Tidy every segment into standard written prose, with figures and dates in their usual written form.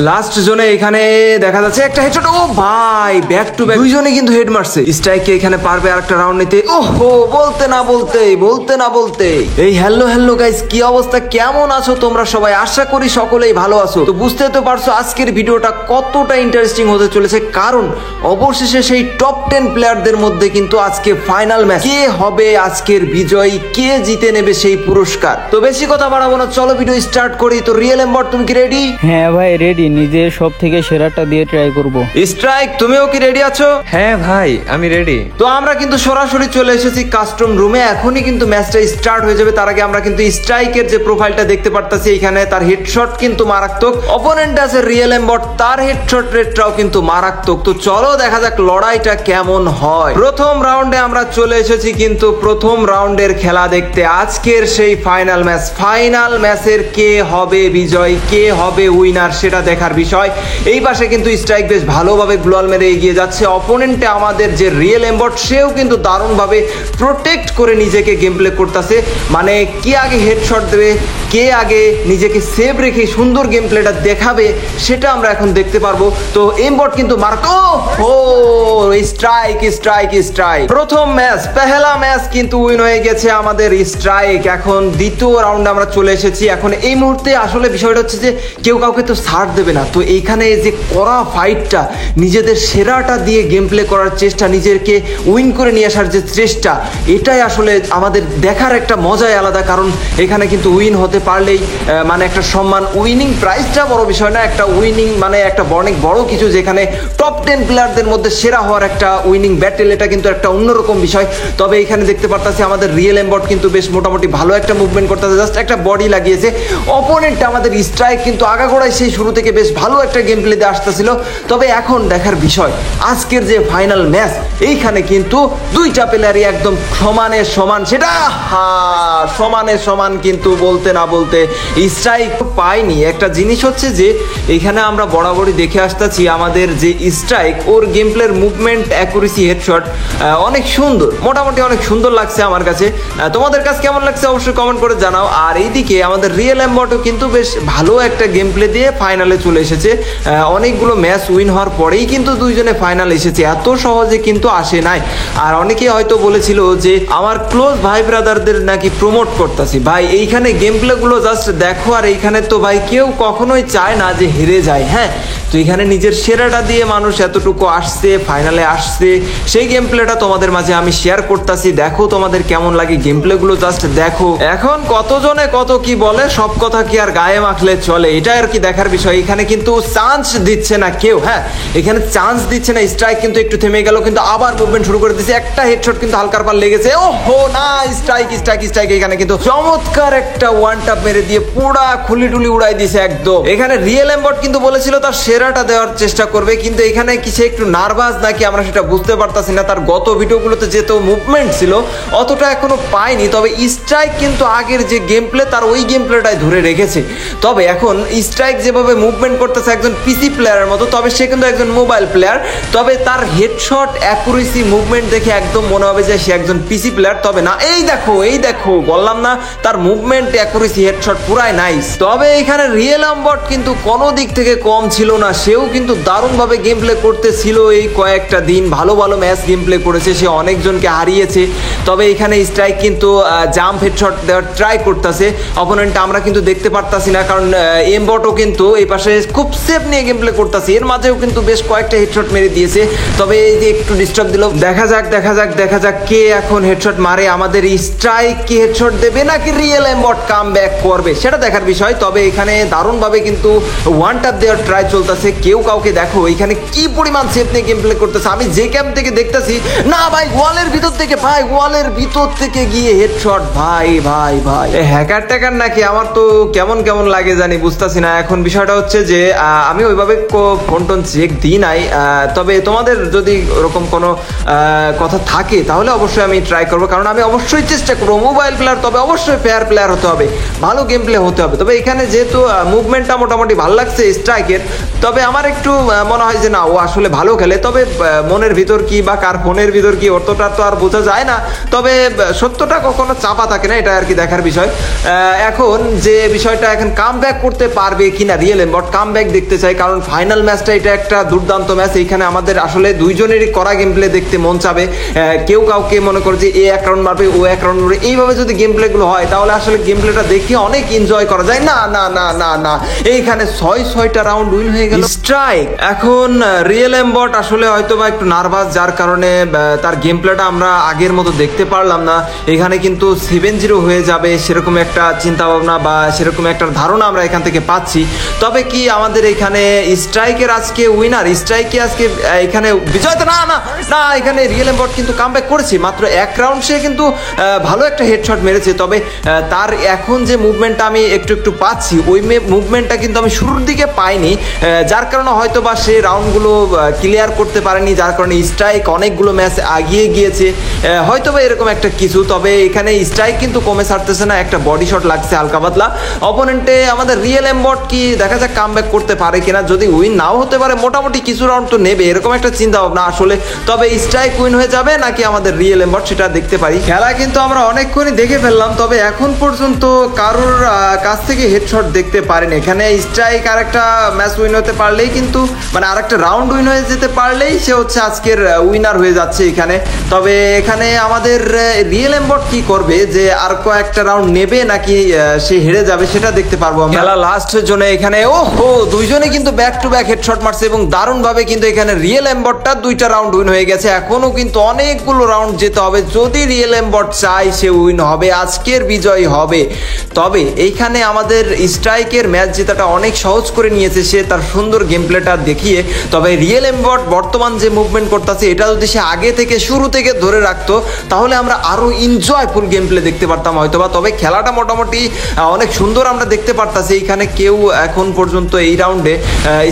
Last জোনে এখানে দেখা যাচ্ছে একটা হেডশট। ও ভাই, ব্যাক টু ব্যাক দুইজনে কিন্তু হেড মারছে। স্ট্রাইকে এখানে পারবে আরেকটা রাউন্ড নিতে। ওহো, বলতে না বলতে এই হ্যালো গাইস, কি অবস্থা, কেমন আছো তোমরা সবাই? আশা করি সকলেই ভালো আছো। তো বুঝতে তো পারছো আজকের ভিডিওটা কতটা ইন্টারেস্টিং হতে চলেছে, কারণ অবশেষে সেই টপ 10 প্লেয়ারদের মধ্যে কিন্তু আজকে ফাইনাল ম্যাচ। কে হবে আজকের বিজয়ী, কে জিতে নেবে সেই পুরস্কার? তো বেশি কথা বাড়াবো না, চলো ভিডিও স্টার্ট করি। তো রিয়েল এম্বট, তুমি কি রেডি? হ্যাঁ ভাই রেডি, নিজের সব থেকে সেরাটা দিয়ে ট্রাই করব। স্ট্রাইক, তুমিও কি রেডি আছো? হ্যাঁ ভাই, আমি রেডি। তো আমরা কিন্তু সরাসরি চলে এসেছি কাস্টম রুমে। এখনই কিন্তু ম্যাচটা স্টার্ট হয়ে যাবে। তার আগে আমরা কিন্তু স্ট্রাইকের যে প্রোফাইলটা দেখতে পারতাছি, এখানে তার হেডশট কিন্তু মারাত্মক। অপোনেন্ট আছে রিয়েল এম্বট, তার হেডশট রেটটাও কিন্তু মারাত্মক। তো চলো দেখা যাক লড়াইটা কেমন হয়। প্রথম রাউন্ডে আমরা চলে এসেছি কিন্তু প্রথম রাউন্ডের খেলা দেখতে। আজকের সেই ফাইনাল ম্যাচ, ফাইনাল ম্যাচের কে হবে বিজয়, কে হবে উইনার, সেটা দেখার বিষয়। এই পাশে কিন্তু স্ট্রাইক বেশ ভালোভাবে গ্লোয়াল মেরে এগিয়ে যাচ্ছে। অপোনেন্টে আমাদের যে রিয়েল এম্বট, সেও কিন্তু দারুণভাবে প্রোটেক্ট করে নিজেকে গেম প্লে করতেছে। মানে কে আগে হেডশট দেবে, কে আগে নিজেকে সেভ রেখে সুন্দর গেম প্লেটা দেখাবে, সেটা আমরা এখন দেখতে পারবো। তো এমবট কিন্তু স্ট্রাইক প্রথম ম্যাচ, পেহেলা ম্যাচ কিন্তু উইন হয়ে গেছে আমাদের স্ট্রাইক। এখন দ্বিতীয় রাউন্ডে আমরা চলে এসেছি। এখন এই মুহূর্তে আসলে বিষয়টা হচ্ছে যে কেউ কাউকে তো ছাড় দেবে না। তো এইখানে যে কড়া ফাইটটা, নিজেদের সেরাটা দিয়ে গেম প্লে করার চেষ্টা, নিজেকে উইন করে নিয়ে আসার যে চেষ্টা, এটাই আসলে আমাদের দেখার একটা মজাই আলাদা। কারণ এখানে কিন্তু উইন হতে পারলেই মানে একটা সম্মান, উইনিং প্রাইজটা বড় বিষয় না, একটা উইনিং মানে একটা অনেক বড় কিছু। যেখানে টপ 10 প্লেয়ারদের মধ্যে সেরা হওয়ার একটা উইনিং ব্যাটেল, এটা কিন্তু একটা অন্যরকম বিষয়। তবে এখানে দেখতে পারতাছি আমাদের রিয়েল এম্বট কিন্তু বেশ মোটামুটি ভালো একটা মুভমেন্ট করতেছে, জাস্ট একটা বডি লাগিয়েছে। অপোনেন্ট আমাদের স্ট্রাইক কিন্তু আগাগোড়ায় সেই শুরু থেকে বেশ ভালো একটা গেম প্লে দিয়ে আসতেছিল। তবে এখন দেখার বিষয় আজকের যে ফাইনাল ম্যাচ, এইখানে কিন্তু দুইটা প্লেয়ারই একদম সমানে সমান। সেটা সমানে সমান কিন্তু বলতে না বলতে স্ট্রাইক পায়নি। একটা জিনিস হচ্ছে যে এখানে আমরা বরাবরই দেখে আসতেছি আমাদের যে স্ট্রাইক, ওর গেম প্লের মুভমেন্ট, অ্যাকুরেসি, হেডশট অনেক সুন্দর, মোটামুটি অনেক সুন্দর লাগছে আমার কাছে। তোমাদের কাছে কেমন লাগছে অবশ্যই কমেন্ট করে জানাও। আর এইদিকে আমাদের রিয়েল এম্বটও কিন্তু বেশ ভালো একটা গেম প্লে দিয়ে ফাইনালে চলে এসেছে। অনেকগুলো ম্যাচ উইন হওয়ার পরেই কিন্তু দুইজনে ফাইনাল এসেছে, এত সহজে কিন্তু আসে নাই। আর অনেকেই হয়তো বলেছিল যে আমার ক্লোজ ভাই ব্রাদারদের নাকি প্রমোট করতেছি। ভাই এইখানে গেম প্লে গুলো জাস্ট দেখো। আর এইখানে তো ভাই কেউ কখনোই চায় না যে হেরে যায়। হ্যাঁ, তো এখানে নিজের সেরাটা দিয়ে মানুষ এতটুকু আসছে, ফাইনালে আসছে, সেই গেম প্লেটা তোমাদের মাঝে আমি শেয়ার করতেছি। দেখো তোমাদের কেমন লাগে গেম প্লে গুলো, জাস্ট দেখো। এখন কতজনে কত কি বলে, সব কথা কি আর গায়ে মাখলে চলে, এটা আর কি দেখার বিষয়। এখানে কিন্তু চান্স দিচ্ছে না কেউ। হ্যাঁ, এখানে চান্স দিচ্ছে না। স্ট্রাইক কিন্তু একটু থেমে গেল, কিন্তু আবার মুভমেন্ট শুরু করে দিচ্ছে। একটা হেডশট কিন্তু হালকার পার লেগেছে। ওহো না, স্ট্রাইক এখানে কিন্তু চমৎকার একটা ওয়ান টাপ মেরে দিয়ে পুরা খুলি টুলি উড়াই দিয়েছে একদম। এখানে রিয়েল এম্বট কিন্তু বলেছিল তার সেরাটা দেওয়ার চেষ্টা করবে, কিন্তু এখানে কিছু একটু নার্ভাস নাকি আমরা সেটা বুঝতে পারতাছি না। তার গত ভিডিওগুলোতে যেহেতু মুভমেন্ট ছিল, অতটা এখনো পাইনি। তবে স্ট্রাইক কিন্তু আগের যে গেম প্লে, তার ওই গেম প্লেটাই ধরে রেখেছে। তবে এখন স্ট্রাইক যেভাবে মুভমেন্ট করতেছে একজন পিসি প্লেয়ারের মতো, তবে সে কিন্তু একজন মোবাইল প্লেয়ার। তবে তার হেডশট, অ্যাকুরেসি, মুভমেন্ট দেখে একদম মনে হবে যে সে একজন পিসি প্লেয়ার। তবে না, এই দেখো বললাম না, তার মুভমেন্ট, অ্যাকুরেসি, হেডশট পুরাই নাইস। তবে এখানে রিয়েল এম্বট কিন্তু কোনো দিক থেকে কম ছিল না। সেও কিন্তু দারুণভাবে গেম প্লে করতেছিল। এই কয়েকটা দিন ভালো ম্যাচ গেম প্লে করেছে, সে অনেকজনকে হারিয়েছে। তবে এখানে স্ট্রাইক কিন্তু জাম্প হেডশট দেওয়ার ট্রাই করতেছে। অপোনেন্ট আমরা কিন্তু দেখতে পারতাছি না, কারণ এমবটও কিন্তু এই পাশে খুব সেফ নিয়ে গেম প্লে করতেছে। এর মাঝেও কিন্তু বেশ কয়েকটা হেডশট মেরে দিয়েছে। তবে এই যে একটু ডিস্টার্ব দিল। দেখা যাক কে এখন হেডশট মারে। আমাদের স্ট্রাইক কি হেডশট দেবে নাকি রিয়েল এম্বট কাম ব্যাক করবে, সেটা দেখার বিষয়। তবে এখানে দারুণভাবে কিন্তু ওয়ান টাপ দেওয়ার ট্রাই চলতেছে। কেউ কাউকে দেখো এখানে কি পরিমাণ সেফ নিয়ে গেম প্লে করতেছে। আমি যে ক্যাম্প থেকে দেখতেছি না ভাই, ওয়ালের ভিতর থেকে গিয়ে হেডশট। ভাই হ্যাকার ট্যাকার নাকি, আমার তো কেমন লাগে জানি, বুঝতেছি না। এখন বিষয়টা হচ্ছে যে আমি ওইভাবে ফোন টোন চেক দিই নাই। তবে তোমাদের যদি ওরকম কোনো কথা থাকে তাহলে অবশ্যই আমি ট্রাই করবো, কারণ আমি অবশ্যই চেষ্টা করবো মোবাইল প্লেয়ার, তবে অবশ্যই ফেয়ার প্লেয়ার হতে হবে, ভালো গেম প্লে হতে হবে। তবে এখানে যেহেতু মুভমেন্টটা মোটামুটি ভালো লাগছে স্ট্রাইকের, তবে আমার একটু মনে হয় যে না ও আসলে ভালো খেলে, তবে মনের ভিতর কি বা কার ফোনের ভিতর কি অতটা তো আর বোঝা যায় না, তবে সত্যটা কখনো চাপা থাকে না, এটা আর কি দেখার বিষয়। এখন যে বিষয়টা এখন কাম ব্যাক করতে পারবে কিনা রিয়েল এমবট, কাম ব্যাক দেখতে চাই, কারণ ফাইনাল ম্যাচটা এটা একটা দুর্দান্ত ম্যাচ। এইখানে আমাদের আসলে দুইজনেরই করা গেম প্লে দেখতে মন চাবে। কেউ কাউকে মনে করে যে এ এক রাউন্ড মারবে ও এক রাউন্ড মারবে, এইভাবে যদি গেম প্লে গুলো হয় তাহলে আসলে গেম প্লেটা দেখে অনেক এনজয় করা যায়। না না না না না, এইখানে 6টা রাউন্ড উইন হয়ে গেল স্ট্রাইক। এখন রিয়েল এমবট আসলে হয়তো বা একটু নার্ভাস, যার কারণে তার গেম প্লেটা আমরা আগের মতো দেখতে পারলাম না। এখানে কিন্তু 7-0 হয়ে যাবে সেরকম একটা চিন্তা ভাবনা বা সেরকম একটা ধারণা আমরা এখান থেকে পাচ্ছি। তবে কি আমাদের এখানে স্ট্রাইকের আজকে উইনার, স্ট্রাইকে আজকে এখানে বিজয়, না না না, এখানে রিয়েল এমবট কিন্তু কামব্যাক করেছে মাত্র এক রাউন্ড, সে কিন্তু ভালো একটা হেডশট মেরেছে। তবে তার এখন যে মুভমেন্টটা আমি একটু একটু পাচ্ছি, ওই মুভমেন্টটা কিন্তু আমি শুরুর দিকে পাইনি, যার কারণে হয়তো বা সে রাউন্ডগুলো ক্লিয়ার করতে পারেনি, যার কারণে স্ট্রাইক অনেকগুলো ম্যাচ আগিয়ে গিয়েছে, হয়তো বা এরকম একটা কিছু। তবে এখানে স্ট্রাইক কিন্তু কমে ছাড়তেছে না, একটা বডি শট লাগছে হালকা পাতলা অপোনেন্টে। আমাদের রিয়েল এমবট কি দেখা যাক কামব্যাক করতে পারে কিনা, যদি উইন নাও হতে পারে মোটামুটি কিছু রাউন্ড তো নেবে এরকম একটা চিন্তা ভাবনা আসলে। তবে স্ট্রাইক উইন হয়ে যাবে নাকি আমাদের রিয়েল এমবট সেটা দেখতে পারি। খেলা কিন্তু আমরা অনেকক্ষণই দেখে ফেললাম, তবে এখন পর্যন্ত কারোর কাছ থেকে হেডশট দেখতে পারিনি। এখানে স্ট্রাইক আর একটা ম্যাচ উইন হতে পারলেই কিন্তু মানে আর একটা রাউন্ড উইন হয়ে যেতে পারলেই সে হচ্ছে আজকের উইনার হয়ে যাচ্ছে এখানে। তবে এখানে আমাদের রিয়েল এমবট কি করবে, যে আর কয়েকটা রাউন্ড নেবে নাকি সে হেরে যাবে সেটা দেখতে পারবো আমরা। খেলা লাস্টের জন্য এখানে ওহো দুইজনে কিন্তু ব্যাক টু ব্যাক হেডশট মারছে এবং দারুণ ভাবে কিন্তু এখানে রিয়েল এমবটটা 2টা রাউন্ড উইন হয়ে গেছে। এখনো কিন্তু অনেকগুলো রাউন্ড যেতে হবে, যদি রিয়েল এমবট চাই সে উইন হবে, আজকের বিজয়ী হবে। তবে এইখানে আমাদের স্ট্রাইকের ম্যাচ জেতাটা অনেক সহজ করে নিয়েছে সে তার সুন্দর গেম প্লেটা দেখিয়ে। তবে রিয়েল এমবট বর্তমান যে মুভমেন্ট করতেছে এটা যদি সে আগে থেকে শুরু থেকে ধরে রাখতো তাহলে আমরা আরো এনজয়ফুল গেম প্লে দেখতে পারতাম হয়তোবা। তবে খেলাটা মোটামুটি অনেক সুন্দর আমরা দেখতে পারতাছি। এইখানে কেউ এখন পর্যন্ত এই রাউন্ডে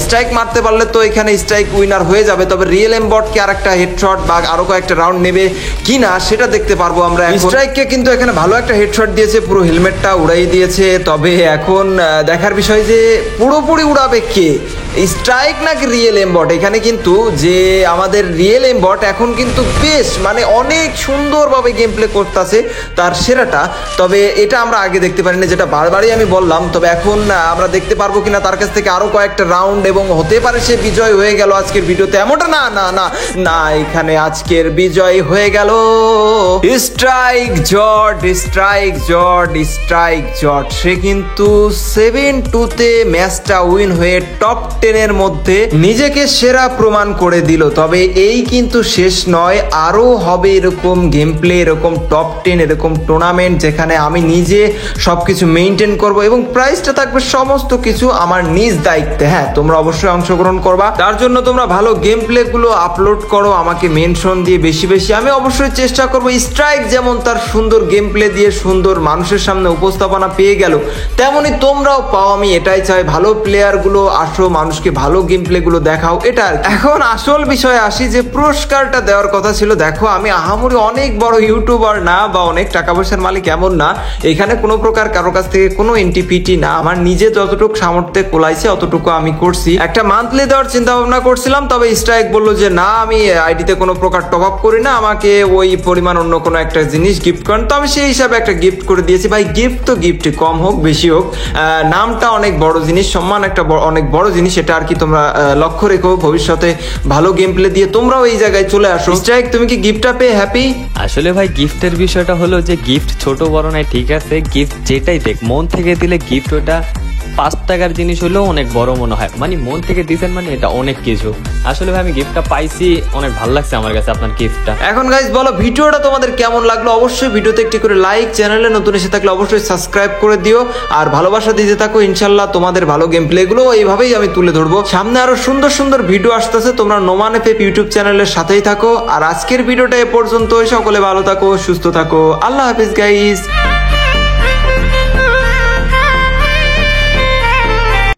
স্ট্রাইক মারতে পারলে তো এখানে স্ট্রাইক উইনার হয়ে যাবে। তবে রিয়েল এমবট কি আর একটা হেডশট বা আরো কয়েকটা রাউন্ড নেবে কিনা সেটা দেখতে পারবো আমরা। স্ট্রাইককে কিন্তু এখানে ভালো একটা হেডশট দিয়েছে, পুরো হেলমেটটা উড়াই দিয়েছে। তবে এখন দেখার বিষয় যে পুরোপুরি উড়াবে কে, স্ট্রাইক নাকি রিয়েল এমবট। এখানে কিন্তু যে আমাদের রিয়েল এমবট এখন কিন্তু বেশ মানে অনেক সুন্দরভাবে গেম প্লে করতেছে তার সেরাটা। তবে এটা আমরা আগে দেখতে পারিনি, যেটা বারবারই আমি বললাম। তবে এখন আমরা দেখতে পারবো কিনা তার কাছ থেকে আরো কয়েকটা রাউন্ড, এবং হতে পারে সে বিজয় হয়ে গেল আজকের ভিডিওতে এমনটা। না না না না, এখানে আজকের বিজয় হয়ে গেল স্ট্রাইক জট, স্ট্রাইক জট, স্ট্রাইক জট। সে কিন্তু 7-2 ম্যাচটা উইন হয়ে টপ 10 মধ্যে নিজেকে সেরা প্রমাণ করে দিল। তবে এই কিন্তু শেষ নয়, আরো হবে এরকম গেম প্লে, এরকম টপ 10 এরকম টুর্নামেন্ট যেখানে আমি নিজে সবকিছু মেনটেন করব এবং প্রাইসটা থাকবে সমস্ত কিছু আমার নিজ দায়িত্বে। হ্যাঁ, তোমরা অবশ্যই অংশগ্রহণ করবা, তার জন্য তোমরা ভালো গেম প্লে গুলো আপলোড করো, আমাকে মেনশন দিয়ে বেশি বেশি। আমি অবশ্যই চেষ্টা করব স্ট্রাইক যেমন তার সুন্দর গেম প্লে দিয়ে সুন্দর মানুষের সামনে উপস্থাপনা পেয়ে গেল, তেমনি তোমরাও পাও। আমি এটাই চাই, ভালো প্লেয়ার গুলো আসো, মানুষকে ভালো গেম প্লে গুলো দেখাও, এটা। এখন আসল বিষয়ে আসি যে পুরস্কারটা দেওয়ার কথা ছিল। দেখো আমি আহামরি অনেক বড় ইউটিউবার না বা অনেক টাকা পয়সার মালিক এমন না, এখানে কোনো প্রকার কারো কাছ থেকে কোনো এনটিপিটি না, আমার নিজে যতটুকু সামর্থ্যে কোলাইছে অতটুকু আমি করছি। একটা মান্থলি দেওয়ার চিন্তা ভাবনা করছিলাম, তবে স্ট্রাইক বললো যে না আমি আইডিতে কোনো প্রকার টপ আপ করি না, আমাকে ওই পরিমাণ অন্য কোনো একটা জিনিস গিফট করেন। তো আমি সেই হিসাবে একটা গিফট করে দিয়েছি। ভাই গিফট তো গিফট, কম হোক বেশি হোক, নামটা অনেক বড় জিনিস, সম্মান একটা অনেক বড় জিনিস, এটা আর কি তোমরা লক্ষ্য রেখো। ভবিষ্যতে ভালো গেম প্লে দিয়ে তোমরাও এই জায়গায় চলে আসো। স্ট্রাইক তুমি কি গিফটটা পেয়ে হ্যাপি? আসলে ভাই গিফটের বিষয়টা হলো যে গিফট ছোট বড় নাই, ঠিক আছে, গিফট যেটাই দেখ মন থেকে দিলে গিফট ওটা 5 টাকার জিনিস হলেও অনেক বড় মনে হয়। মানে মন থেকে দিয়েছেন মানে এটা অনেক কিছু। আসলে ভাই আমি গিফটটা পাইছি, অনেক ভালো লাগছে আমার কাছে আপনার গিফটটা। এখন গাইস বলো ভিডিওটা তোমাদের কেমন লাগলো, অবশ্যই ভিডিওতে একটি করে লাইক, চ্যানেলে নতুন এসে থাকলে অবশ্যই সাবস্ক্রাইব করে দিও, আর ভালোবাসা দিতে থাকো। ইনশাল্লাহ তোমাদের ভালো গেম প্লে গুলো এইভাবেই আমি তুলে ধরবো। সামনে আরো সুন্দর সুন্দর ভিডিও আসতেছে, তোমরা নোমান এফএফ ইউটিউব চ্যানেলের সাথেই থাকো। আর আজকের ভিডিওটা এ পর্যন্ত, সকলে ভালো থাকো, সুস্থ থাকো, আল্লাহ হাফেজ গাইস।